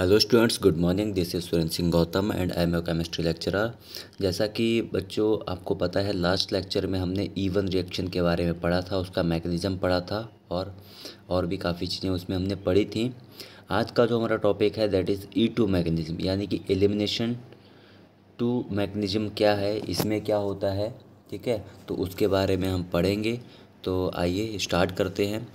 Hello students, good morning. This is Surendra Singh Gautam and I am your chemistry lecturer. जैसा कि बच्चों आपको पता है, लास्ट लेक्चर में हमने E1 रिएक्शन के बारे में पढ़ा था, उसका मैकेनिज़्म पढ़ा था और भी काफ़ी चीज़ें उसमें हमने पढ़ी थी। आज का जो हमारा टॉपिक है दैट इज़ E2 मैकेनिज़्म, यानी कि एलिमिनेशन टू मैकेनिज़्म क्या है, इसमें क्या होता है। ठीक है, तो उसके बारे में हम पढ़ेंगे। तो आइए स्टार्ट करते हैं।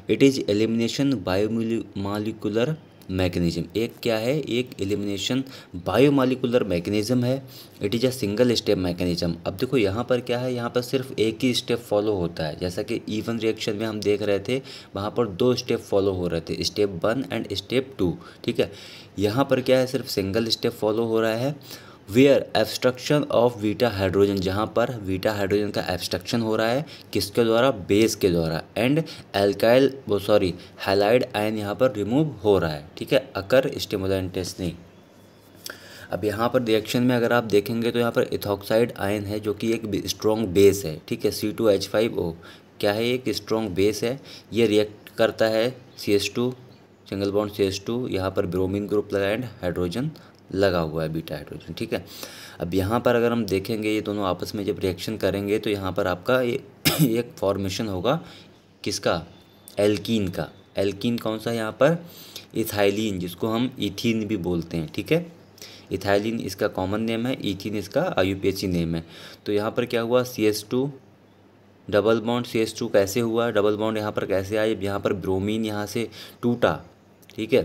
It is elimination biomolecular mechanism. एक क्या है, एक एलिमिनेशन बायोमोलिकुलर मैकेनिज़्म है। It is a single step mechanism. अब देखो यहाँ पर क्या है, यहाँ पर सिर्फ एक ही स्टेप फॉलो होता है। जैसा कि E1 रिएक्शन में हम देख रहे थे, वहाँ पर 2 स्टेप फॉलो हो रहे थे, स्टेप 1 एंड स्टेप 2। ठीक है, यहाँ पर क्या है, सिर्फ सिंगल स्टेप फॉलो हो रहा है। Where abstraction of beta hydrogen, जहाँ पर बीटा हाइड्रोजन का एब्स्ट्रक्शन हो रहा है, किसके द्वारा, बेस के द्वारा। एंड एल्काइल हैलाइड आयन यहाँ पर रिमूव हो रहा है। ठीक है, अकर स्टिमुलेंटेसली। अब यहाँ पर रिएक्शन में अगर आप देखेंगे तो यहाँ पर इथॉक्साइड आयन है जो कि एक स्ट्रॉन्ग बेस है। ठीक है, C2H5O क्या है, एक स्ट्रॉन्ग बेस है। ये रिएक्ट करता है CH2 सिंगल बॉन्ड CH2, यहाँ पर ब्रोमीन ग्रुप लगा एंड हाइड्रोजन लगा हुआ है, बीटा हाइड्रोजन। ठीक है, अब यहाँ पर अगर हम देखेंगे ये दोनों आपस में जब रिएक्शन करेंगे तो यहाँ पर आपका एक फॉर्मेशन होगा, किसका, एल्कीन का। एल्कीन कौन सा है यहाँ पर, इथाइलिन, जिसको हम इथीन भी बोलते हैं। ठीक है, इथाइलिन इसका कॉमन नेम है, इथीन इसका IUPAC नेम है। तो यहाँ पर क्या हुआ, CH2 डबल बॉन्ड CH2 कैसे हुआ, डबल बॉन्ड यहाँ पर कैसे आया, यहाँ पर ब्रोमीन यहाँ से टूटा। ठीक है,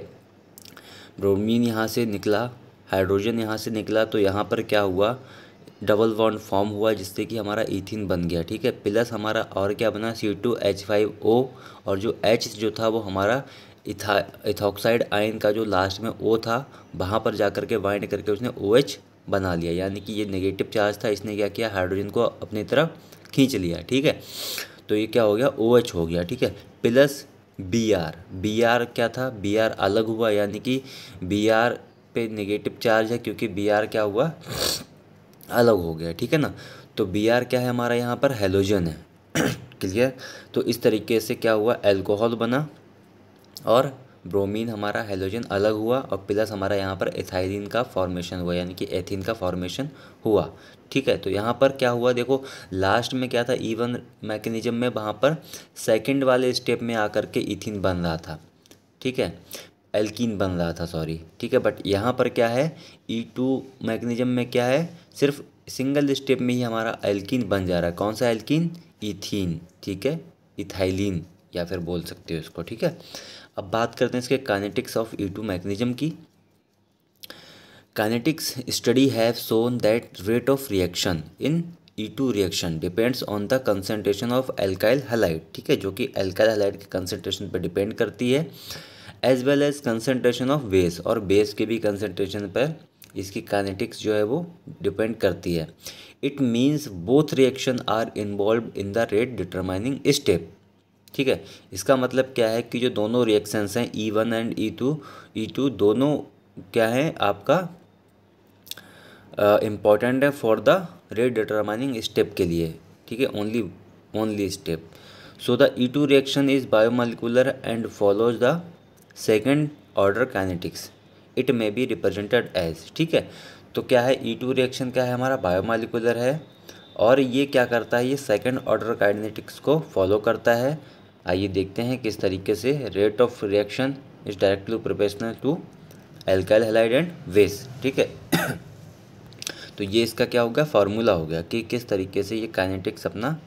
ब्रोमीन यहाँ से निकला, हाइड्रोजन यहाँ से निकला, तो यहाँ पर क्या हुआ, डबल बॉन्ड फॉर्म हुआ जिससे कि हमारा ईथीन बन गया। ठीक है, प्लस हमारा और क्या बना, C2H5O, और जो H जो था वो हमारा इथॉक्साइड आयन का जो लास्ट में O था, वहाँ पर जा कर के बाइंड करके उसने OH बना लिया, यानी कि ये नेगेटिव चार्ज था, इसने क्या किया, हाइड्रोजन को अपनी तरफ खींच लिया। ठीक है, तो ये क्या हो गया, OH हो गया। ठीक है, प्लस Br क्या था, Br अलग हुआ, यानी कि Br पे नेगेटिव चार्ज है क्योंकि Br क्या हुआ, अलग हो गया। ठीक है ना, तो Br क्या है, हमारा यहाँ पर हेलोजन है। क्लियर, तो इस तरीके से क्या हुआ, एल्कोहल बना और ब्रोमीन हमारा हेलोजन अलग हुआ, और प्लस हमारा यहाँ पर एथाइलिन का फॉर्मेशन हुआ, यानी कि एथीन का फॉर्मेशन हुआ। ठीक है, तो यहाँ पर क्या हुआ, देखो लास्ट में क्या था, E1 मैकेनिज्म में वहाँ पर सेकंड वाले स्टेप में आकर के इथीन बन रहा था। ठीक है, एल्कीन बन रहा था, सॉरी। ठीक है, बट यहाँ पर क्या है, E2 मैकेनिज्म में क्या है, सिर्फ सिंगल स्टेप में ही हमारा एल्कीन बन जा रहा है। कौन सा एल्कीन, इथीन। ठीक है, इथाइलिन या फिर बोल सकते हो इसको। ठीक है, अब बात करते हैं इसके काइनेटिक्स ऑफ E2 मैकेनिज्म की। Kinetics study have shown that rate of reaction in E2 reaction depends on the concentration of alkyl halide. ठीक है, जो कि एल्काइल हैलाइड के कंसंट्रेशन पर डिपेंड करती है, as well as concentration of base, और बेस के भी कंसंट्रेशन पर इसकी काइनेटिक्स जो है वो डिपेंड करती है। It means both reaction are involve in the rate determining step. ठीक है, इसका मतलब क्या है कि जो दोनों रिएक्शंस हैं E1 एंड E2 दोनों क्या है आपका इम्पॉर्टेंट है for the rate determining step के लिए। ठीक है, only step. So the E2 reaction is bimolecular and follows the second order kinetics. It may be represented as. ठीक है, तो क्या है, E2 रिएक्शन क्या है, हमारा बायोमोलिकुलर है, और ये क्या करता है, ये सेकेंड ऑर्डर काइनेटिक्स को फॉलो करता है। आइए देखते हैं किस तरीके से। Rate of reaction is directly proportional to alkyl halide and base. ठीक है, तो ये इसका क्या हो गया, फार्मूला हो गया कि किस तरीके से ये काइनेटिक्स अपना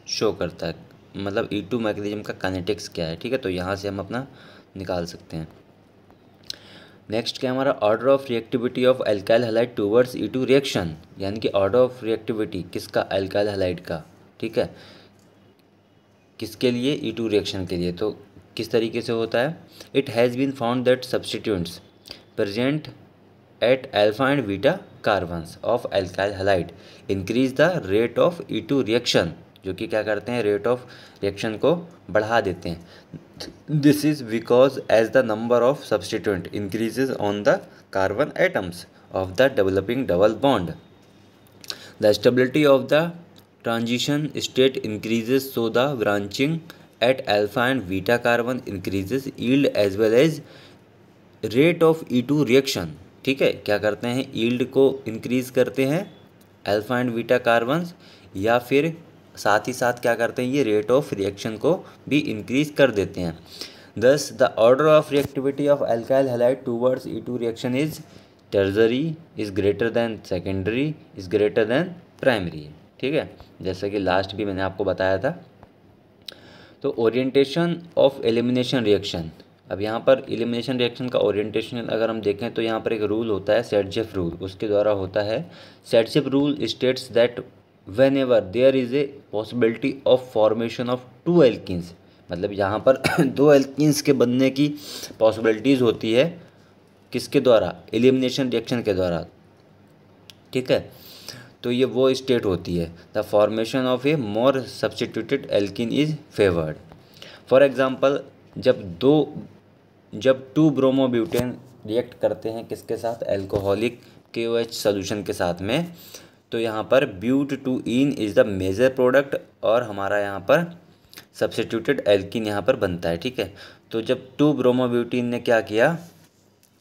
शो करता है, मतलब E2 मैकेनिज्म का काइनेटिक्स क्या है। ठीक है, तो यहाँ से हम अपना निकाल सकते हैं। नेक्स्ट क्या हमारा, order of reactivity of alkyl halide towards E2 reaction, यानी कि ऑर्डर ऑफ रिएक्टिविटी किसका, एल्काइल हैलाइड का। ठीक है, किसके लिए, E2 रिएक्शन के लिए। तो किस तरीके से होता है, it has been found that substituents present at alpha and beta carbons of alkyl halide increase the rate of E2 reaction, जो कि क्या करते हैं, रेट ऑफ रिएक्शन को बढ़ा देते हैं। This is because as the number of substituent increases on the carbon atoms of the developing double bond, the stability of the transition state increases, so the branching at alpha and beta carbon increases, yield as well as rate of E2 reaction, ठीक है, क्या करते हैं, yield को increase करते हैं alpha and beta carbons, या फिर साथ ही साथ क्या करते हैं, ये रेट ऑफ रिएक्शन को भी इंक्रीज़ कर देते हैं। दस the order of reactivity of alkyl halide towards E2 reaction is टर्जरी is greater than secondary is greater than primary, ठीक है, जैसा कि लास्ट भी मैंने आपको बताया था। तो ओरिएंटेशन ऑफ एलिमिनेशन रिएक्शन, अब यहाँ पर एलिमिनेशन रिएक्शन का ओरिएंटेशन अगर हम देखें तो यहाँ पर एक रूल होता है सेडजेफ रूल, उसके द्वारा होता है। Saytzeff rule states that whenever there is a possibility of formation of two alkenes, मतलब यहाँ पर दो एल्किन्स के बनने की पॉसिबिलिटीज़ होती है, किसके द्वारा, एलिमिनेशन रिएक्शन के द्वारा, ठीक है। तो ये वो स्टेट होती है the formation of a more substituted alkene is favoured. For example, जब टू ब्रोमोब्यूटेन रिएक्ट करते हैं किसके साथ, एल्कोहलिक KOH सोल्यूशन के साथ में, तो यहाँ पर but two ene is the major product और हमारा यहाँ पर सब्स्टिट्यूटेड एल्किन यहाँ पर बनता है, ठीक है। तो जब टू ब्रोमोब्यूटेन ने क्या किया,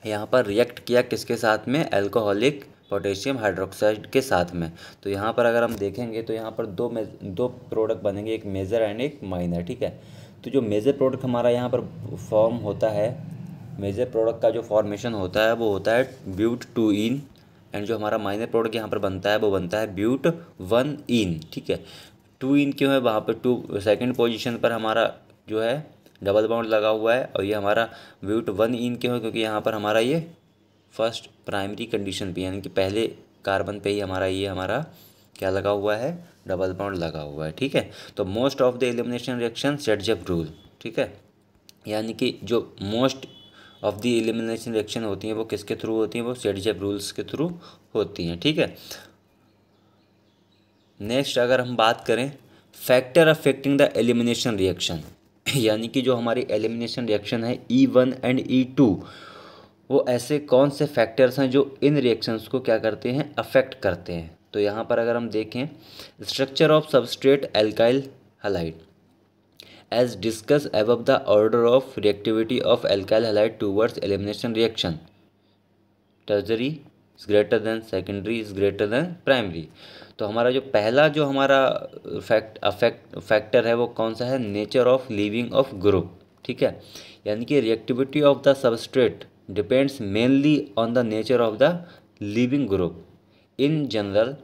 यहाँ पर रिएक्ट किया किसके साथ में, एल्कोहलिक पोटेशियम हाइड्रोक्साइड के साथ में, तो यहाँ पर अगर हम देखेंगे तो यहाँ पर दो प्रोडक्ट बनेंगे, एक मेजर एंड एक माइनर, ठीक है। तो जो मेजर प्रोडक्ट हमारा यहाँ पर फॉर्म होता है, मेजर प्रोडक्ट का जो फॉर्मेशन होता है वो होता है ब्यूट टू इन, एंड जो हमारा माइनर प्रोडक्ट यहाँ पर बनता है वो बनता है ब्यूट वन इन, ठीक है। टू इन क्यों है, वहाँ पर टू सेकेंड पोजिशन पर हमारा जो है डबल बॉन्ड लगा हुआ है, और ये हमारा ब्यूट वन इन क्यों है, क्योंकि यहाँ पर हमारा ये फर्स्ट प्राइमरी कंडीशन पे, यानी कि पहले कार्बन पे ही हमारा क्या लगा हुआ है, डबल बॉन्ड लगा हुआ है, ठीक है। तो most of the elimination reaction सेडजेफ rule, ठीक है, यानी कि जो most of the elimination reaction होती हैं वो किसके थ्रू होती हैं, वो सेडजेफ रूल्स के थ्रू होती हैं, ठीक है। नेक्स्ट अगर हम बात करें factor affecting the elimination reaction, यानी कि जो हमारी एलिमिनेशन रिएक्शन है E1 एंड E2, वो ऐसे कौन से फैक्टर्स हैं जो इन रिएक्शंस को क्या करते हैं, अफेक्ट करते हैं। तो यहाँ पर अगर हम देखें structure of substrate alkyl halide as discuss above the order of reactivity of alkyl halide towards elimination reaction, tertiary is greater than secondary is greater than primary. तो हमारा जो पहला जो हमारा फैक्टर है वो कौन सा है, nature of leaving of group, ठीक है, यानी कि reactivity of the substrate depends mainly on the nature of the leaving group. In general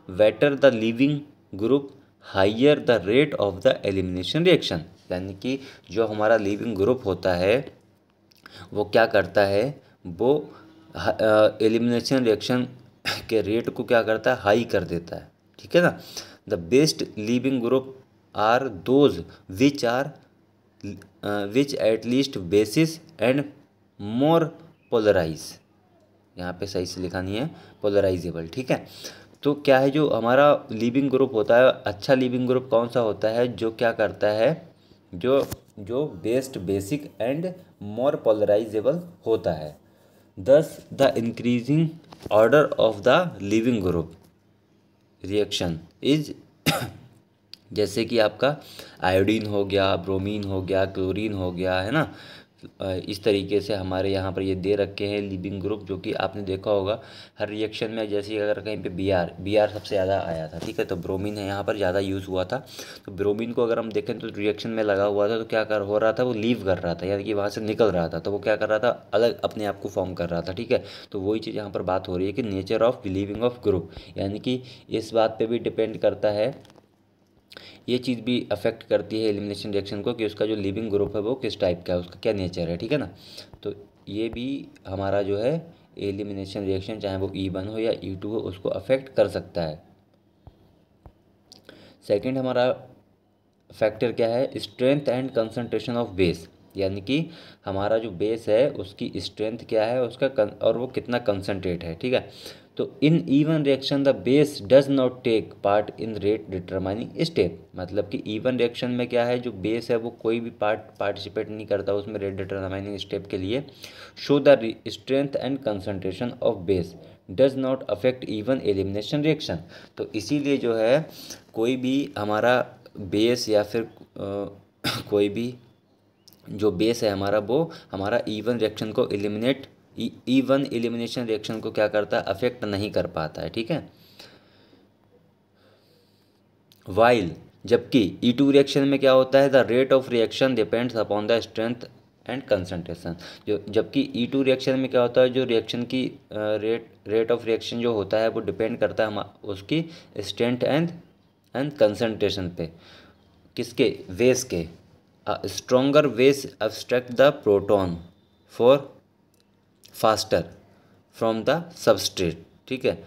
waiter the leaving group higher the rate of the elimination reaction, यानी कि जो हमारा leaving group होता है वो क्या करता है, वो एलिमिनेशन रिएक्शन के रेट को क्या करता है, हाई कर देता है, ठीक है ना। The best leaving group are those which at least basis and more polarise, यहाँ पे सही से लिखा नहीं है, पोलराइजेबल, ठीक है। तो क्या है, जो हमारा लीविंग ग्रुप होता है, अच्छा लीविंग ग्रुप कौन सा होता है, जो क्या करता है, जो best basic and more polarisable होता है। दस the increasing order of the leaving group reaction is जैसे कि आपका आयोडीन हो गया, ब्रोमीन हो गया, क्लोरीन हो गया, है ना। इस तरीके से हमारे यहाँ पर ये दे रखे हैं लिविंग ग्रुप, जो कि आपने देखा होगा हर रिएक्शन में, जैसे अगर कहीं पे बी आर सबसे ज़्यादा आया था, ठीक है, तो ब्रोमीन है यहाँ पर ज़्यादा यूज़ हुआ था। तो ब्रोमीन को अगर हम देखें तो रिएक्शन में लगा हुआ था, तो क्या कर हो रहा था, वो लीव कर रहा था, यानी कि वहाँ से निकल रहा था, तो वो क्या कर रहा था, अलग अपने आप को फॉर्म कर रहा था, ठीक है। तो वही चीज़ यहाँ पर बात हो रही है कि nature of living of group, यानी कि इस बात पर भी डिपेंड करता है, ये चीज़ भी अफेक्ट करती है एलिमिनेशन रिएक्शन को, कि उसका जो लिविंग ग्रुप है वो किस टाइप का है, उसका क्या नेचर है, ठीक है ना। तो ये भी हमारा जो है एलिमिनेशन रिएक्शन, चाहे वो E1 हो या E2 हो, उसको अफेक्ट कर सकता है। सेकंड हमारा फैक्टर क्या है, strength and concentration of base, यानी कि हमारा जो बेस है उसकी स्ट्रेंथ क्या है उसका और वो कितना कंसनट्रेट है, ठीक है। तो in E1 reaction the base does not take part in rate determining step, मतलब कि E1 रिएक्शन में क्या है, जो बेस है वो कोई भी पार्टिसिपेट नहीं करता उसमें रेट डिटरमाइनिंग स्टेप के लिए। Show the strength and concentration of base does not affect E1 elimination reaction. तो इसीलिए जो है कोई भी हमारा बेस या फिर कोई भी जो बेस है हमारा वो हमारा E1 रिएक्शन को एलिमिनेट E1 एलिमिनेशन रिएक्शन को क्या करता है, अफेक्ट नहीं कर पाता है, ठीक है। वाइल जबकि E2 रिएक्शन में क्या होता है, the rate of reaction depends upon the strength and concentration. जो जबकि E2 रिएक्शन में क्या होता है, जो रिएक्शन की रेट ऑफ रिएक्शन जो होता है वो डिपेंड करता है हम उसकी स्ट्रेंथ एंड कंसंट्रेशन पे, किसके, वेस के। Stronger base abstract the proton for faster from the substrate, ठीक है।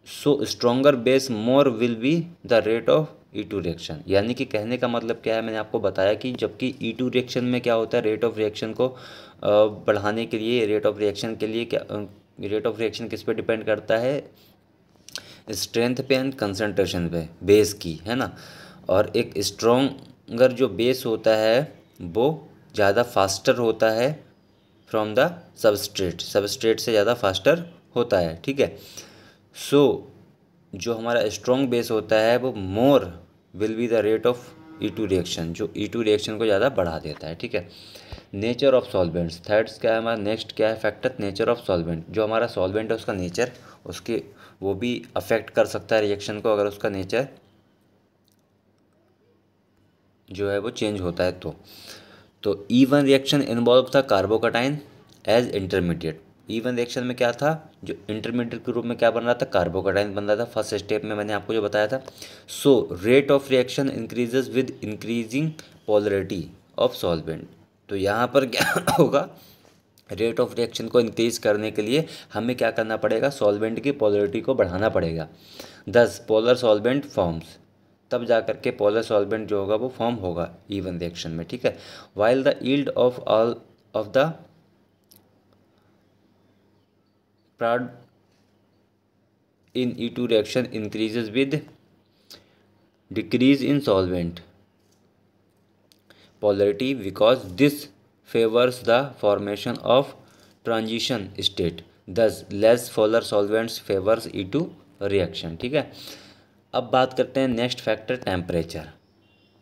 So stronger base more will be the rate of E2 reaction. यानी कि कहने का मतलब क्या है, मैंने आपको बताया कि जबकि E2 रिएक्शन में क्या होता है, रेट ऑफ रिएक्शन को बढ़ाने के लिए, रेट ऑफ रिएक्शन के लिए क्या, रेट ऑफ रिएक्शन किस पे डिपेंड करता है, स्ट्रेंथ पे एंड कंसंट्रेशन पे, बेस की, है ना। और एक स्ट्रोंगर जो बेस होता है वो ज़्यादा फास्टर होता है फ्रॉम द सबस्ट्रेट से ज़्यादा फास्टर होता है, ठीक है। सो जो हमारा स्ट्रॉन्ग बेस होता है वो मोर will be the rate of E2 reaction, जो E2 रिएक्शन को ज़्यादा बढ़ा देता है, ठीक है। नेचर ऑफ सॉल्वेंट्स, थर्ड्स क्या है हमारा, नेक्स्ट क्या है फैक्टर, नेचर ऑफ सॉल्वेंट। जो हमारा सॉल्वेंट है उसका नेचर, उसके वो भी अफेक्ट कर सकता है रिएक्शन को, अगर उसका नेचर जो है वो चेंज होता है तो E1 रिएक्शन इन्वॉल्व था कार्बोकटाइन एज इंटरमीडिएट। E1 रिएक्शन में क्या था, जो इंटरमीडिएट के रूप में क्या बन रहा था, कार्बोकटाइन बन रहा था। फर्स्ट स्टेप में मैंने आपको जो बताया था। So rate of reaction increases with increasing polarity of solvent. तो यहाँ पर क्या होगा, रेट ऑफ रिएक्शन को इंक्रीज करने के लिए हमें क्या करना पड़ेगा, सॉल्वेंट की पोलरिटी को बढ़ाना पड़ेगा। 10 पोलर सॉल्वेंट फॉर्म्स, तब जा कर के पोलर सॉल्वेंट जो होगा वो फॉर्म होगा E1 रिएक्शन में, ठीक है। While the yield of all of the प्रोड in E2 reaction increases with decrease in solvent polarity because this favors the formation of transition state, thus less polar solvents favors E2 reaction, ठीक है। अब बात करते हैं next factor, temperature.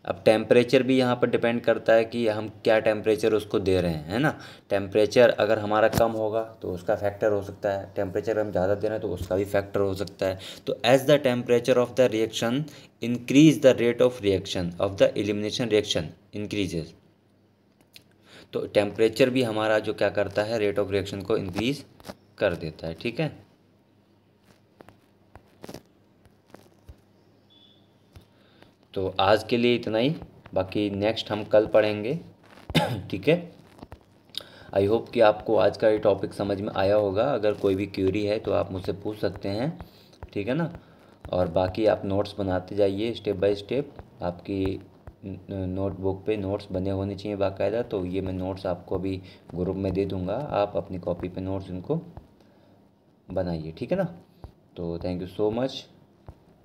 अब temperature भी यहाँ पर डिपेंड करता है कि हम क्या टेम्परेचर उसको दे रहे हैं, है ना। टेम्परेचर अगर हमारा कम होगा तो उसका फैक्टर हो सकता है, टेम्परेचर हम ज़्यादा दे रहे हैं तो उसका भी फैक्टर हो सकता है। तो as the temperature of the reaction increase the rate of reaction of the elimination reaction increases. तो टेम्परेचर भी हमारा जो क्या करता है, रेट ऑफ रिएक्शन को इंक्रीज कर देता है, ठीक है। तो आज के लिए इतना ही, बाकी नेक्स्ट हम कल पढ़ेंगे, ठीक है। आई होप कि आपको आज का ये टॉपिक समझ में आया होगा। अगर कोई भी क्यूरी है तो आप मुझसे पूछ सकते हैं, ठीक है ना। और बाकी आप नोट्स बनाते जाइए स्टेप बाय स्टेप। आपकी नोटबुक पे नोट्स बने होने चाहिए बाकायदा। तो ये मैं नोट्स आपको अभी ग्रुप में दे दूँगा, आप अपनी कॉपी पे नोट्स इनको बनाइए, ठीक है ना। तो thank you so much,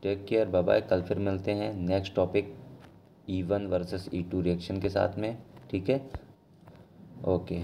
take care, bye bye. कल फिर मिलते हैं next topic E1 versus E2 reaction के साथ में, ठीक है। ओके।